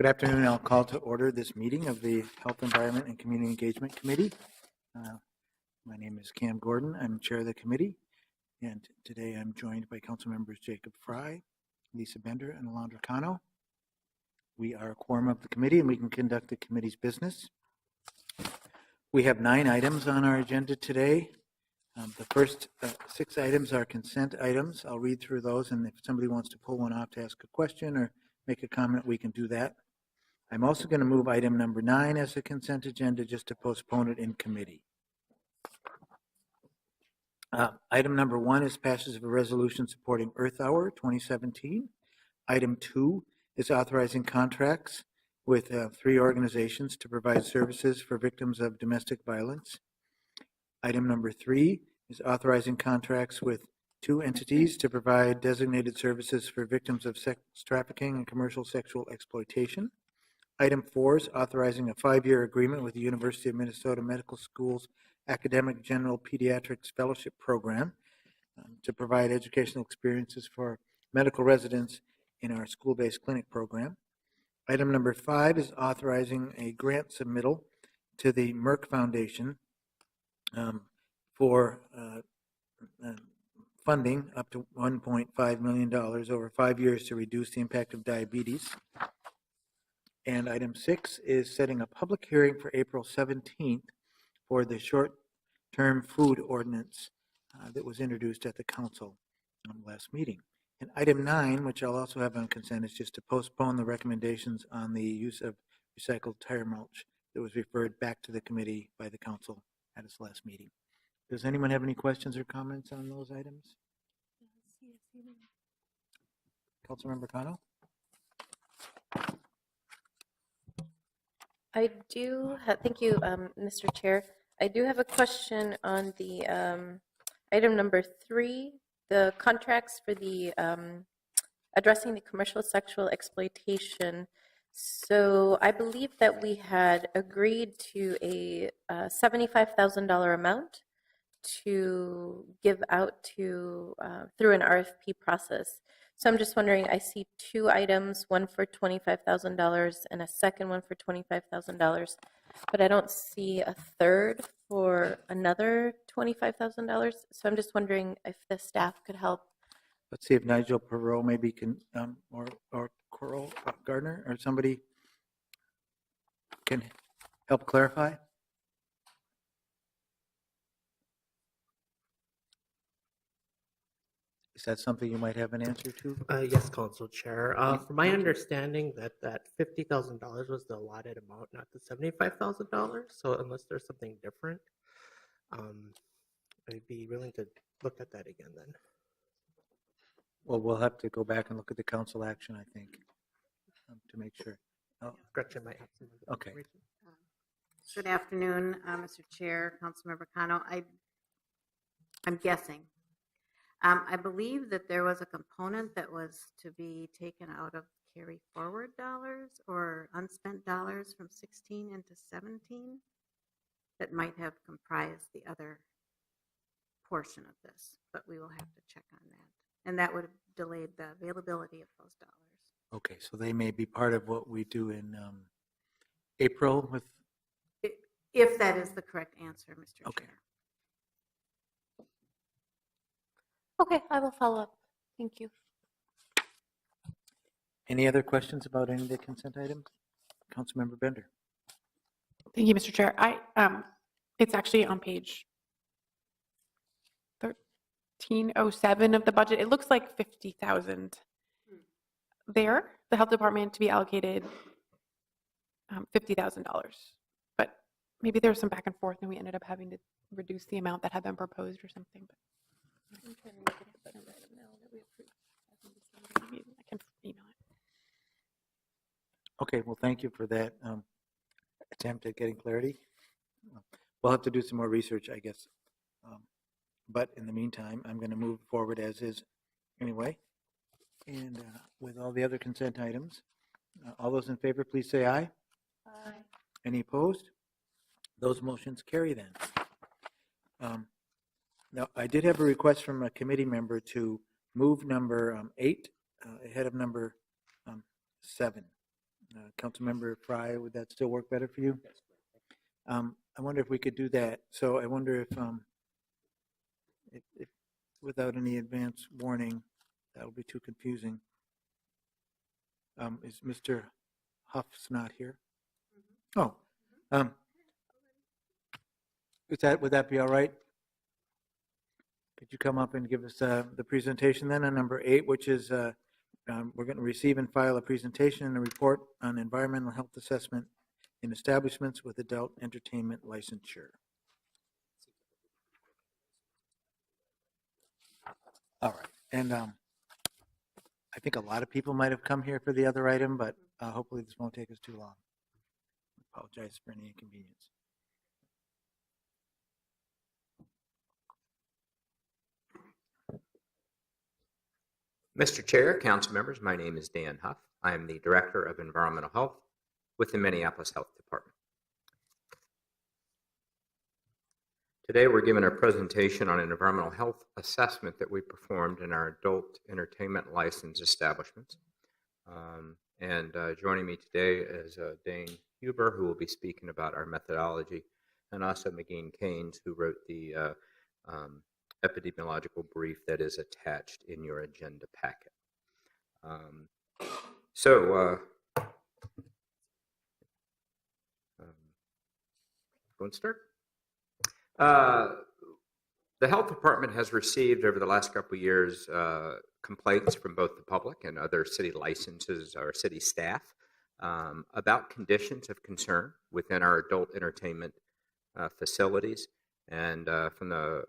Good afternoon. I'll call to order this meeting of the Health, Environment, and Community Engagement Committee. My name is Cam Gordon. I'm chair of the committee, and today I'm joined by council members Jacob Fry, Lisa Bender, and Alondra Cano. We are a quorum of the committee, and we can conduct the committee's business. We have 9 items on our agenda today. The first 6 items are consent items. I'll read through those, and if somebody wants to pull one off to ask a question or make a comment, we can do that. I'm also going to move item number 9 as a consent agenda just to postpone it in committee. Item number 1 is passage of a resolution supporting Earth Hour 2017. Item 2 is authorizing contracts with 3 organizations to provide services for victims of domestic violence. Item number 3 is authorizing contracts with 2 entities to provide designated services for victims of sex trafficking and commercial sexual exploitation. Item 4 is authorizing a 5-year agreement with the University of Minnesota Medical School's Academic General Pediatrics Fellowship Program to provide educational experiences for medical residents in our school-based clinic program. Item number 5 is authorizing a grant submittal to the Merck Foundation for funding up to $1.5 million over 5 years to reduce the impact of diabetes. And item 6 is setting a public hearing for April 17th for the short-term food ordinance that was introduced at the council last meeting. And item 9, which I'll also have on consent, is just to postpone the recommendations on the use of recycled tire mulch that was referred back to the committee by the council at its last meeting. Does anyone have any questions or comments on those items? Councilmember Cano? I do have, thank you, Mr. Chair. I do have a question on the item number 3, the contracts for the addressing the commercial sexual exploitation. So I believe that we had agreed to a $75,000 amount to give out to through an RFP process. So I'm just wondering, I see 2 items, one for $25,000 and a second one for $25,000, but I don't see a third for another $25,000. So I'm just wondering if the staff could help. Let's see if Nigel Perot maybe can, or Coral Gardner or somebody can help clarify. Is that something you might have an answer to? Yes, Council Chair. From my understanding, that $50,000 was the allotted amount, not the $75,000. So unless there's something different, I'd be willing to look at that again then. Well, we'll have to go back and look at the council action, I think, to make sure. Oh, Gretchen might have some okay. Good afternoon, Mr. Chair, Councilmember Cano. I'm guessing. I believe that there was a component that was to be taken out of carry forward dollars or unspent dollars from 16 into 17 that might have comprised the other portion of this, but we will have to check on that. And that would have delayed the availability of those dollars. Okay, so they may be part of what we do in April with. If that is the correct answer, Mr. Okay. Chair. Okay, I will follow up. Thank you. Any other questions about any of the consent items? Councilmember Bender. Thank you, Mr. Chair. It's actually on page 1307 of the budget. It looks like $50,000 there. The health department to be allocated $50,000, but maybe there was some back and forth, and we ended up having to reduce the amount that had been proposed or something. But I'm trying to look it up, but I don't know that we approved. I can email it. Okay, well, thank you for that attempt at getting clarity. We'll have to do some more research, I guess. But in the meantime, I'm going to move forward as is anyway. And with all the other consent items, all those in favor, please say aye. Aye. Any opposed? Those motions carry then. Now, I did have a request from a committee member to move number 8 ahead of number 7. Councilmember Fry, would that still work better for you? I wonder if we could do that. So I wonder if without any advance warning, that would be too confusing. Is Mr. Huff's not here? Oh, would that be all right? Could you come up and give us the presentation then on number 8, which is we're going to receive and file a presentation and a report on environmental health assessment in establishments with adult entertainment licensure. All right, and I think a lot of people might have come here for the other item, but hopefully this won't take us too long. I apologize for any inconvenience. Mr. Chair, council members, my name is Dan Huff. I am the Director of Environmental Health with the Minneapolis Health Department. Today we're giving a presentation on an environmental health assessment that we performed in our adult entertainment license establishments. Joining me today is Dane Huber, who will be speaking about our methodology, and also McGean Keynes, who wrote the epidemiological brief that is attached in your agenda packet. Going to start. The health department has received over the last couple of years complaints from both the public and other city licenses or city staff about conditions of concern within our adult entertainment facilities. And from the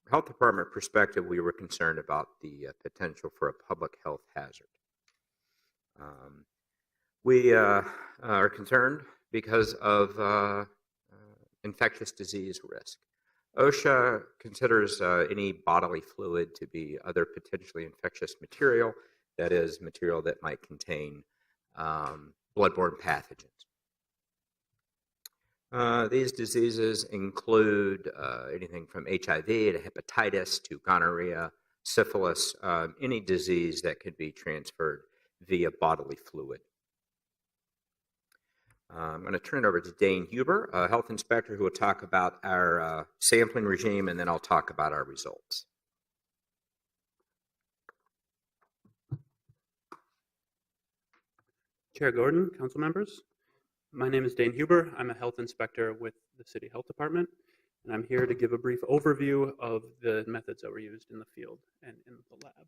health department perspective, we were concerned about the potential for a public health hazard. We are concerned because of infectious disease risk. OSHA considers any bodily fluid to be other potentially infectious material, that is, material that might contain bloodborne pathogens. These diseases include anything from HIV to hepatitis to gonorrhea, syphilis, any disease that could be transferred via bodily fluid. I'm going to turn it over to Dane Huber, a health inspector, who will talk about our sampling regime, and then I'll talk about our results. Chair Gordon, council members, my name is Dane Huber. I'm a health inspector with the City Health Department, and I'm here to give a brief overview of the methods that were used in the field and in the lab.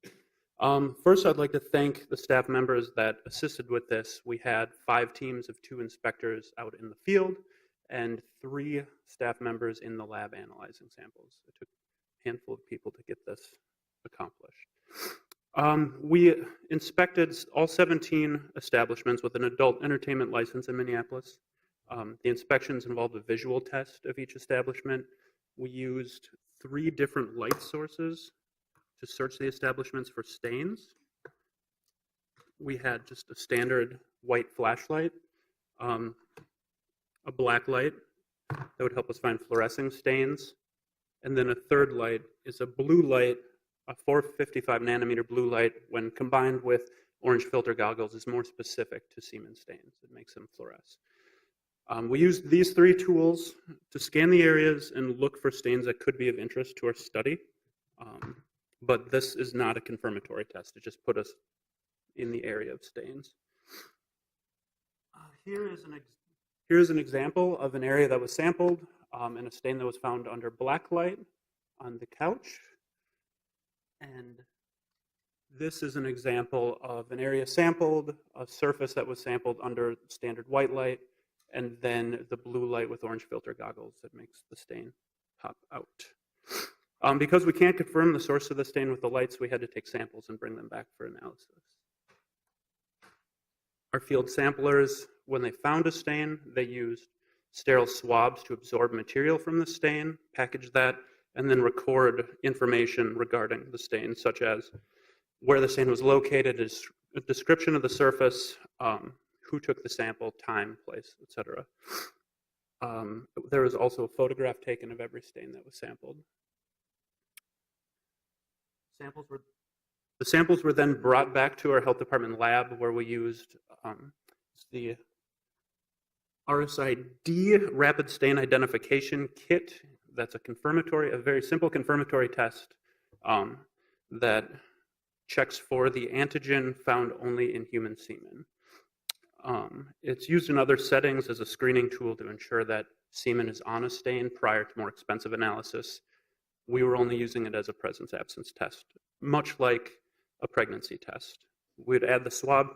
First, I'd like to thank the staff members that assisted with this. We had 5 teams of 2 inspectors out in the field and 3 staff members in the lab analyzing samples. It took a handful of people to get this accomplished. We inspected all 17 establishments with an adult entertainment license in Minneapolis. The inspections involved a visual test of each establishment. We used 3 different light sources to search the establishments for stains. We had just a standard white flashlight, a black light that would help us find fluorescing stains, and then a third light is a blue light, a 455 nanometer blue light, when combined with orange filter goggles, is more specific to semen stains. It makes them fluoresce. We used these 3 tools to scan the areas and look for stains that could be of interest to our study. But this is not a confirmatory test. It just put us in the area of stains. Here is an example of an area that was sampled and a stain that was found under black light on the couch. And this is an example of an area sampled, a surface that was sampled under standard white light, and then the blue light with orange filter goggles that makes the stain pop out. Because we can't confirm the source of the stain with the lights, we had to take samples and bring them back for analysis. Our field samplers, when they found a stain, they used sterile swabs to absorb material from the stain, package that, and then record information regarding the stain, such as where the stain was located, a description of the surface, who took the sample, time, place, etc. There was also a photograph taken of every stain that was sampled. The samples were then brought back to our health department lab, where we used It's the RSID Rapid Stain Identification Kit. That's a very simple confirmatory test that checks for the antigen found only in human semen. It's used in other settings as a screening tool to ensure that semen is on a stain prior to more expensive analysis. We were only using it as a presence-absence test, much like a pregnancy test. We'd add the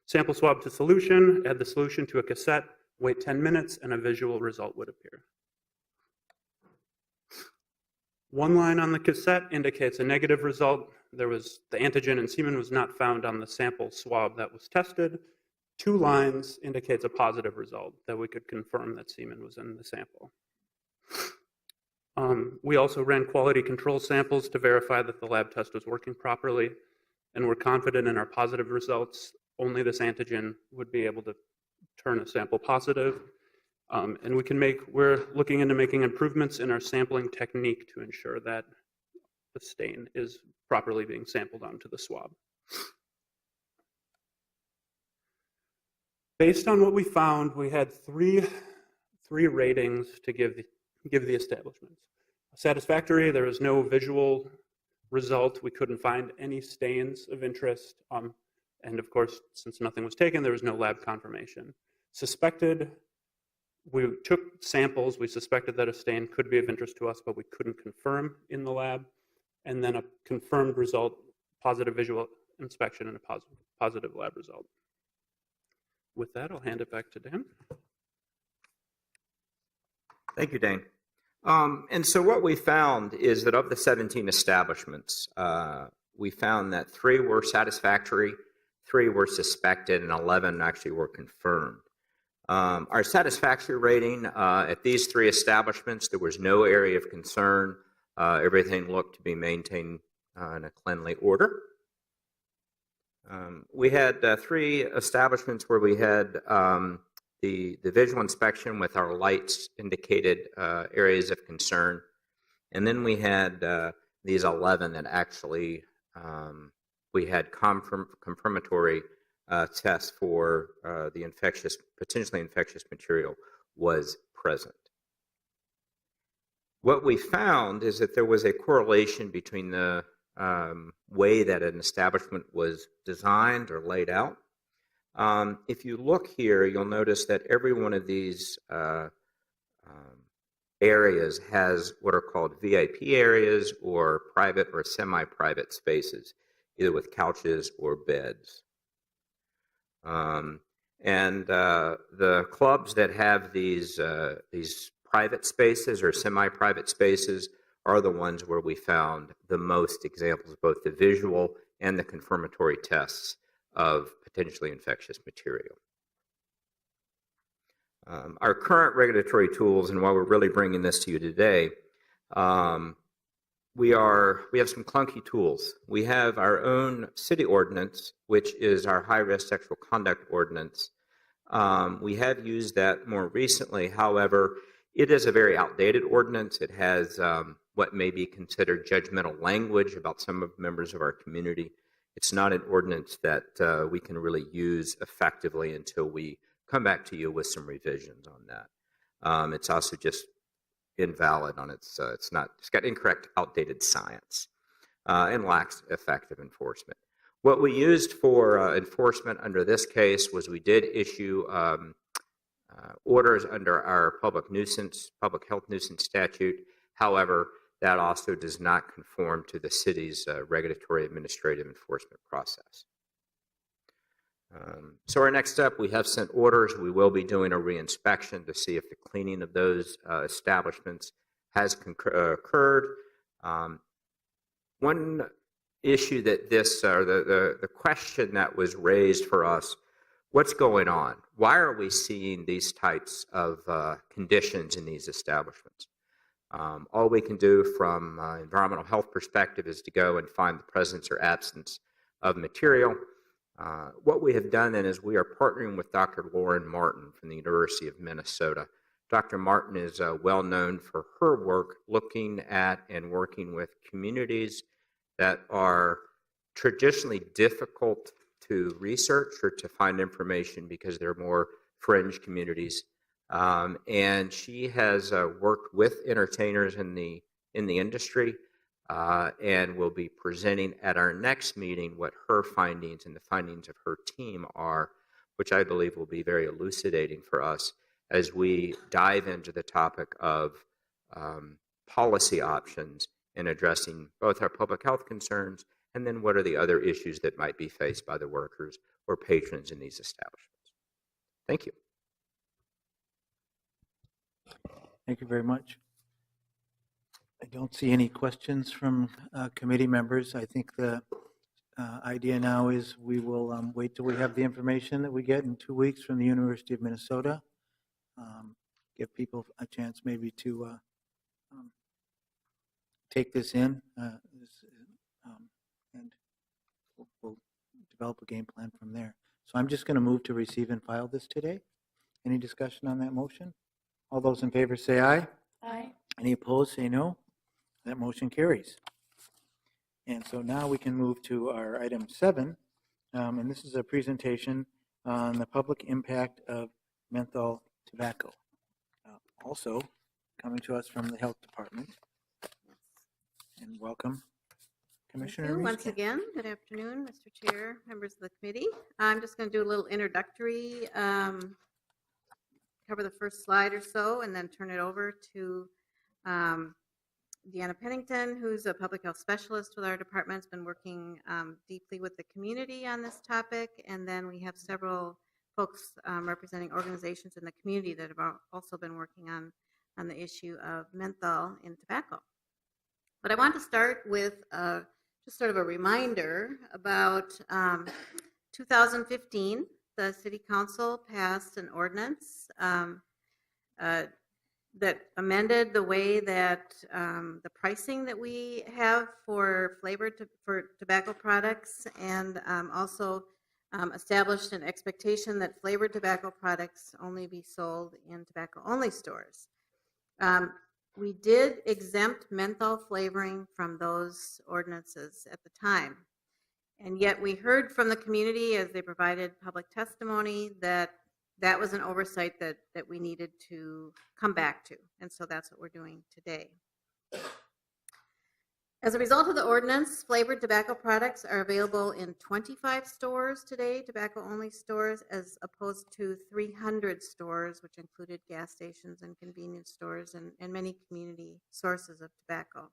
sample swab to solution, add the solution to a cassette, wait 10 minutes, and a visual result would appear. One line on the cassette indicates a negative result. The antigen in semen was not found on the sample swab that was tested. 2 lines indicates a positive result, that we could confirm that semen was in the sample. We also ran quality control samples to verify that the lab test was working properly, and we're confident in our positive results. Only this antigen would be able to turn a sample positive. And we're looking into making improvements in our sampling technique to ensure that the stain is properly being sampled onto the swab. Based on what we found, we had three ratings to give the establishments. Satisfactory, there was no visual result. We couldn't find any stains of interest. And of course, since nothing was taken, there was no lab confirmation. Suspected, we took samples. We suspected that a stain could be of interest to us, but we couldn't confirm in the lab. And then a confirmed result, positive visual inspection, and a positive lab result. With that, I'll hand it back to Dan. Thank you, Dane. And so what we found is that of the 17 establishments, we found that 3 were satisfactory, 3 were suspected, and 11 actually were confirmed. Our satisfactory rating at these 3 establishments, there was no area of concern. Everything looked to be maintained in a cleanly order. We had 3 establishments where we had the visual inspection with our lights indicated areas of concern. And then we had these 11 that actually we had confirmatory tests for the potentially infectious material was present. What we found is that there was a correlation between the way that an establishment was designed or laid out. If you look here, you'll notice that every one of these areas has what are called VIP areas or private or semi-private spaces, either with couches or beds. And the clubs that have these private spaces or semi-private spaces are the ones where we found the most examples of both the visual and the confirmatory tests of potentially infectious material. Our current regulatory tools, and why we're really bringing this to you today, we have some clunky tools. We have our own city ordinance, which is our high-risk sexual conduct ordinance. We have used that more recently. However, it is a very outdated ordinance. It has what may be considered judgmental language about some of members of our community. It's not an ordinance that we can really use effectively until we come back to you with some revisions on that. It's also just invalid on it's got incorrect, outdated science and lacks effective enforcement. What we used for enforcement under this case was we did issue orders under our public health nuisance statute. However, that also does not conform to the city's regulatory administrative enforcement process. So our next step, we have sent orders. We will be doing a reinspection to see if the cleaning of those establishments has occurred. One issue that the question that was raised for us, what's going on? Why are we seeing these types of conditions in these establishments? All we can do from an environmental health perspective is to go and find the presence or absence of material. What we have done then is we are partnering with Dr. Lauren Martin from the University of Minnesota. Dr. Martin is well known for her work looking at and working with communities that are traditionally difficult to research or to find information because they're more fringe communities. And she has worked with entertainers in the industry and will be presenting at our next meeting what her findings and the findings of her team are, which I believe will be very elucidating for us as we dive into the topic of policy options in addressing both our public health concerns and then what are the other issues that might be faced by the workers or patrons in these establishments. Thank you. Thank you very much. I don't see any questions from committee members. I think the idea now is we will wait till we have the information that we get in 2 weeks from the University of Minnesota. Give people a chance maybe to take this in and we'll develop a game plan from there. So I'm just going to move to receive and file this today. Any discussion on that motion? All those in favor say aye. Aye. Any opposed say no. That motion carries. And so now we can move to our item 7, and this is a presentation on the public impact of menthol tobacco. Also coming to us from the Health Department. And welcome, Commissioner Thank you once Reeskamp. again. Good afternoon, Mr. Chair, members of the committee. I'm just going to do a little introductory, cover the first slide or so, and then turn it over to Deanna Pennington, who's a public health specialist with our department, has been working deeply with the community on this topic. And then we have several folks representing organizations in the community that have also been working on the issue of menthol in tobacco. But I want to start with just sort of a reminder about 2015. The City Council passed an ordinance that amended the way that the pricing that we have for for tobacco products, and also established an expectation that flavored tobacco products only be sold in tobacco-only stores. We did exempt menthol flavoring from those ordinances at the time. And yet we heard from the community as they provided public testimony that that was an oversight that we needed to come back to. And so that's what we're doing today. As a result of the ordinance, flavored tobacco products are available in 25 stores today, tobacco-only stores, as opposed to 300 stores, which included gas stations and convenience stores and many community sources of tobacco.